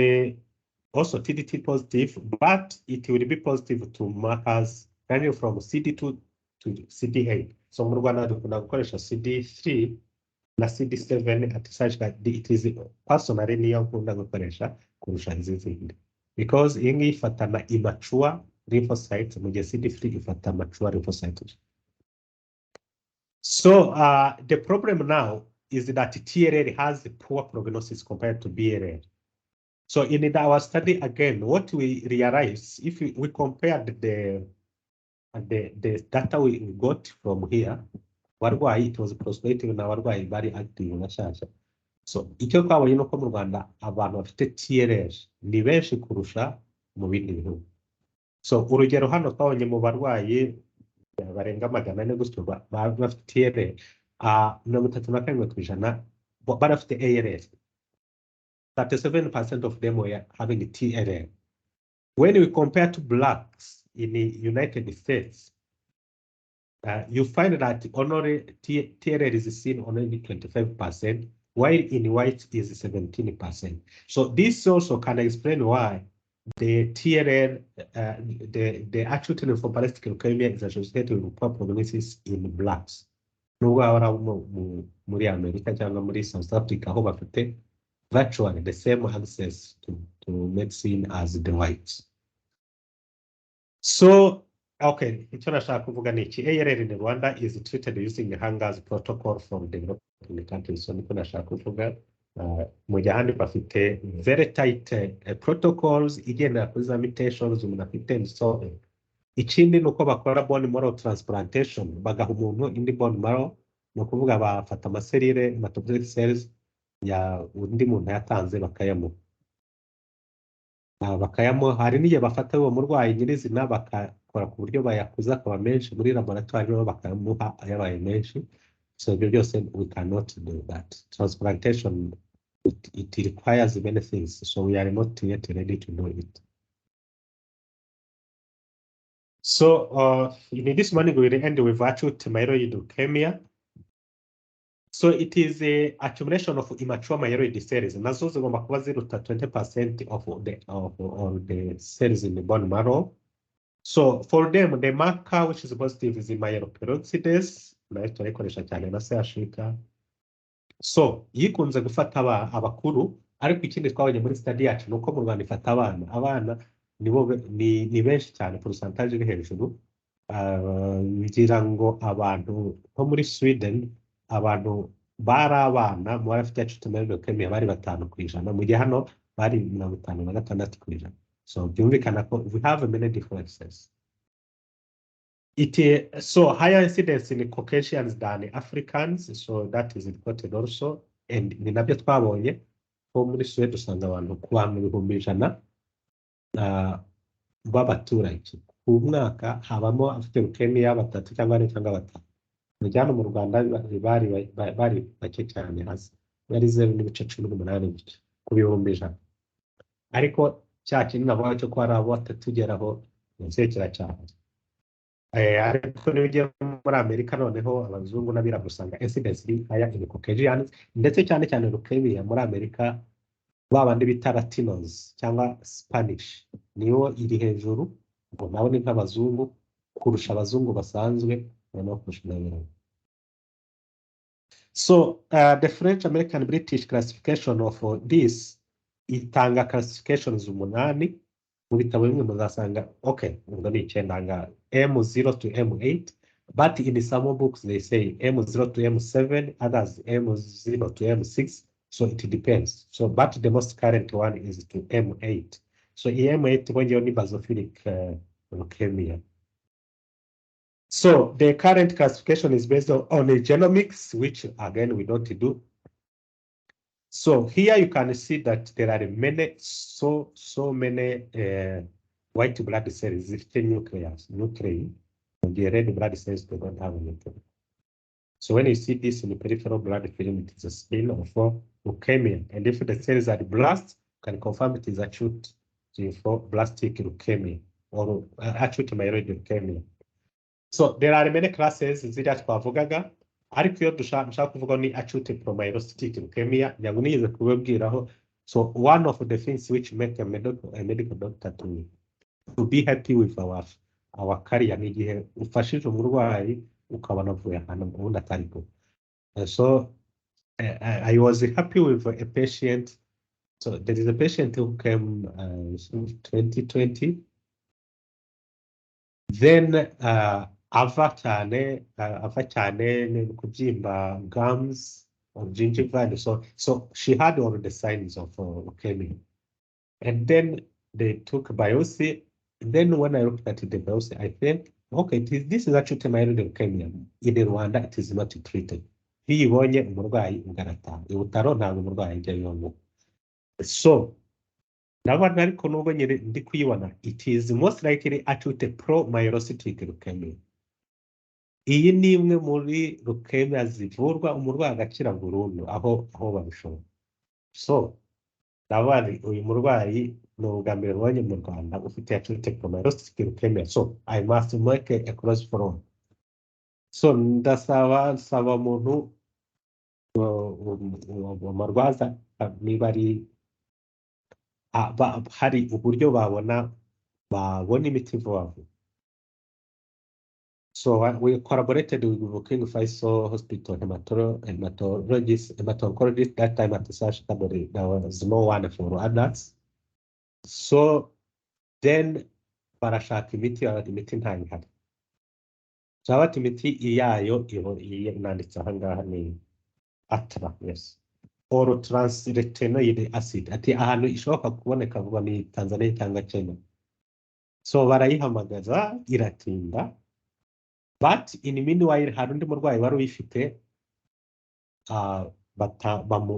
also TDT positive, but it will be positive to markers ranging from CD2 to CD8. So mu Rwanda dukunda gukoresha CD3 na CD7 at such that it is personally niyo nkunda gukoresha kurusha izi zindi, because iyi ngiyi ifatana immature lymphocytes mu gihe CD3 ifata mature lymphocytes. So the problem now is that TLL has a poor prognosis compared to BLL. So in our study again, what we realize, if we compared the data we got from here, warwayi it was prospective na warwayi bari active nashasha. So icyo twabonye nuko mu Rwanda abantu bafite TLL ni benshi kurusha mu bindi bihugu. So urugero hano twabonye mu barwayi barenga 400 gutyo bafite TLL, 34% barafite ALL. 37% of them were having TLL. When we compare to blacks in the United States, you find that only TLL is seen on only 25%, while in white is 17%. So this also can explain why the TLL, the acute lymphoblastic leukemia is associated with poor prognosis in blacks. Nubwo ahora muri Amerika cyangwa muri South Africa aho bafite virtually the same access to medicine as the whites. So, okay, icyo nashaka kuvuga ni iki, ALL in Rwanda is treated using the Hunger's protocol from developing countries. So niko nashaka kuvuga, mu gihe ahandi bafite very tight protocols igendera kuri za mutations umuntu afite and so on. ikindi ni uko bakora bone marrow transplantation bagaha umuntu indi bone marrow, ni ukuvuga bafata amaserire hematopoietic cells ya undi muntu yatanze bakayamuha. Bakayamuha, hari n'igihe bafata uwo murwayi nyirizina bakakora ku buryo bayakuza akaba menshi muri laboratoire, rero bakayamuha ayabaye menshi. So ibyo byose we cannot do that. Transplantation, it requires many things, so we are not yet ready to do it. So in this morning we will end with acute myeloid leukemia. So it is a accumulation of immature myeloid cells. Nazo zigomba kuba ziruta 20% of the cells in the bone marrow. So for them, the marker which is positive is the myeloperoxidase. Nayo turayikoresha cyane na CHK. So yikunze gufata abakuru, ariko ikindi twabonye muri study yacu nuko mu Rwanda ifata abana nibo ni benshi cyane, percentage iri hejuru. Ngira ngo abantu nko muri Sweden abantu bari abana mu bafite acute myeloid leukemia bari 5%, mu gihe hano bari 56%. So byumvikana ko we have many differences. So higher incidence in Caucasians than Africans, so that is reported also, and ni nabyo twabonye ko muri Sweden usanga abantu ku bantu 100,000 b'abaturage ku mwaka habamo afite leukemia 3 cyangwa 4 cyangwa 5. Mujyana mu Rwanda bari bake cyane, hasi bari 0.18 ku 100,000. Ariko cya kintu navuga cyo ko ari abo batatugeraho nsekera cyane. Ariko n'ibyo muri Amerika noneho abazungu n'abirabura usanga incidence iri higher in Caucasians, ndetse cyane cyane leukemia muri Amerika babandi bita Latinos cyangwa Spanish niyo iri hejuru, ngo nabo ni nk'abazungu kurusha abazungu basanzwe no kurusha n'abirabura. So the French American British classification of this itanga classifications 8 mu bitabo bimwe muzasanga okay ubwo ni 9 M0 to M8, but in some books they say M0 to M7, others M0 to M6, so it depends. So but the most current one is to M8. So M8 when you need basophilic leukemia. So the current classification is based on the genomics, which again we don't do. So here you can see that there are many, so many white blood cells, nuclei. The red blood cells they don't have nuclei. So when you see this in the peripheral blood film, it is a sign of leukemia. And if the cells are blast, you can confirm it is acute lymphoblastic leukemia or acute myeloid leukemia. So there are many classes ziriya twavugaga, ariko iyo dushaka kuvuga ni acute promyelocytic leukemia nyango nize kubabwiraho. So one of the things which make a medical doctor to be happy with our career ni igihe ufashije umurwayi ukabona avuye ahantu ubundi atari ko. So I was happy with a patient. So there is a patient who came in 2020. Then ava cyane ni kubyimba gums or gingival. So she had all the signs of leukemia. And then they took biopsy. Then when I looked at the biopsy, I think, okay, this is actually myeloid leukemia. In Rwanda, it is not treated. Iyo ibonye umurwayi ugarataha. Ibutaro ntabwo umurwayi ajya yibona. So ndabona ariko nubwo nyine ndi kuyibona, it is most likely acute promyelocytic leukemia. Iyi ni imwe muri leukemia zivurwa umurwayi agakira burundu aho babishobora. So ndabona uyu murwayi ni ubwa mbere ubonye mu Rwanda ufite acute promyelocytic leukemia. So I must make a close follow. So ndasaba umuntu amarwaza niba ari hari uburyo babona imiti vuba. So we collaborated with King Faisal Hospital hematologist that time at the search. There was no one for adults. So then barashaka imiti ntayo ihari. Cyabati imiti iyayo inanditse aha ngaha ni Atra, yes, or transretinoid acid. Ati ahantu ishobora kuboneka vuba ni Tanzania cyangwa Kenya. so barayihamagaza iratinda, but in meanwhile hari undi murwayi wari uyifite,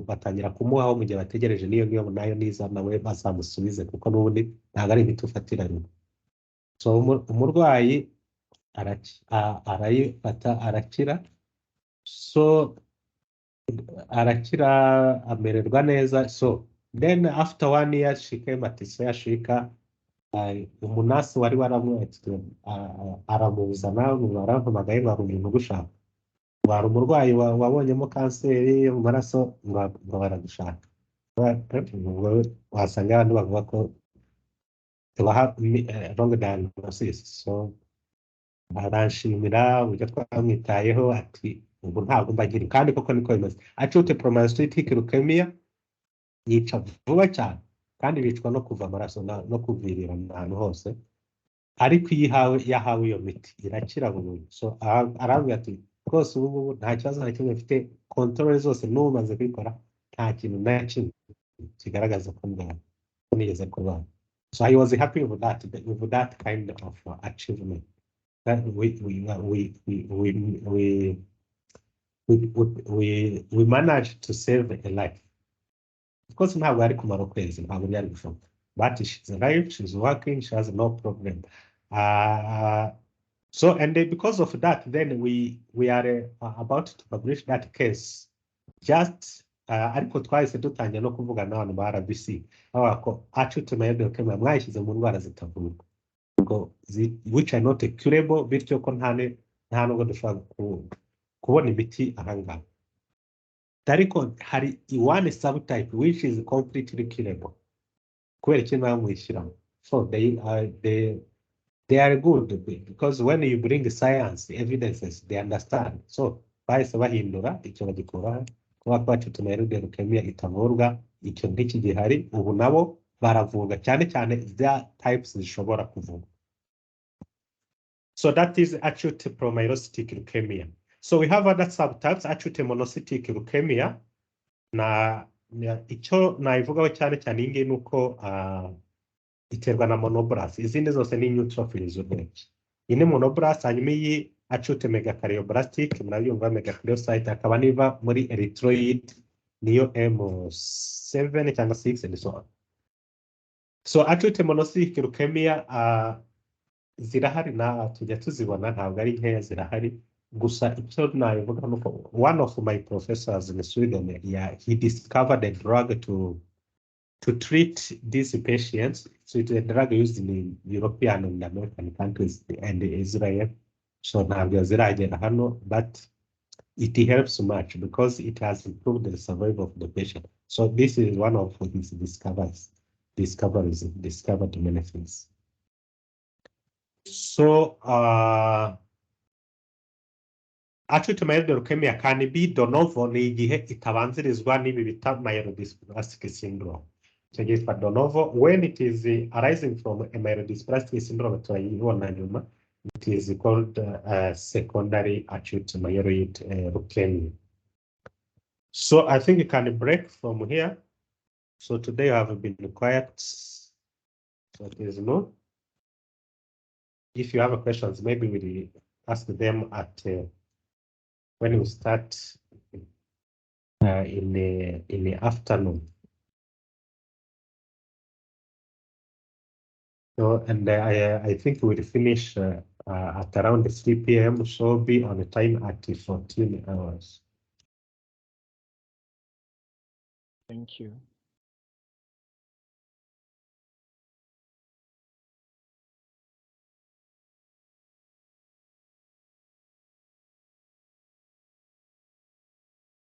batangira kumuhaho mu gihe bategereje niyo nayo niza nawe bazamusubize kuko n'ubundi ntabwo ari imiti ufatira rimwe. So umurwayi arayifata arakira, so arakira amererwa neza. So then after 1 year she came at Sehashika, umunasi wari waramwetse aramuzana, barampamagaye ngo hari umuntu ugushaka, wari umurwayi wabonyemo kanseri yo mu maraso ngo baragushaka. Wasanga abantu bavuga ko tubaha wrong diagnosis. So aranshimira uburyo twamwitayeho, ati ubu ntabwo mbagira, kandi koko niko bimeze. Acute promyelocytic leukemia yica vuba cyane kandi bicwa no kuva amaraso no kuvirira ahantu hose, ariko iyo yahawe iyo miti irakira burundu. So aravuga ati rwose ubu nta kibazo na kimwe mfite, control zose n'umaze kubikora nta kintu na kimwe kigaragaza ko nigeze kurwara. So I was happy with that kind of achievement. That we managed to save a life. Of course, ntabwo ari kumara ukwezi, ntabwo byari gushoboka, but she's alive, she's working, she has no problem. So and because of that, then we are about to publish that case. Just ariko twahise dutangira no kuvuga n'abantu ba RBC aho ko acute myeloid leukemia mwayishyize mu ndwara zitavurwa, which are not curable, bityo ko nta nubwo dushobora kubona imiti ahangaha. Ariko hari one subtype which is completely curable kubera ikintu bamwishyiramo. So they are good because when you bring the science evidences they understand. So bahise bahindura icyo bagikuraho kuba acute myeloid leukemia itavurwa, icyo ntikigihari. Ubu nabo baravuga cyane cyane za types zishobora kuvurwa. So that is acute promyelocytic leukemia. So we have other subtypes, acute monocytic leukemia. Icyo nayivugaho cyane cyane iyi ngiyi ni uko iterwa na monoblast, izindi zose ni neutrophils urebye. Iyi ni monoblast, hanyuma iyi acute megakaryoblast murabyumva, megakaryocyte akaba niva muri erythroid niyo M7 cyangwa 6 and so on. So acute monocytic leukemia zirahari na tujya tuzibona, ntabwo ari nkeya, zirahari. Gusa icyo nabivuga nuko one of my professors in Sweden, he discovered a drug to treat these patients. So it's a drug used in European and American countries and Israel. So ntabwo ziragera hano, but it helps much because it has improved the survival of the patient. So this is one of his discovered many things. So acute myeloid leukemia can be de novo ni igihe itabanzirizwa n'ibi bita myelodysplastic syndrome. So yitwa de novo when it is arising from a myelodysplastic syndrome, turayibona nyuma, it is called secondary acute myeloid leukemia. So I think you can break from here. So today I have been quiet, so there is no. If you have questions, maybe we'll ask them at when we start in the afternoon. So and I think we'll finish at around 3 p.m. So be on the time at 14 hours. Thank you.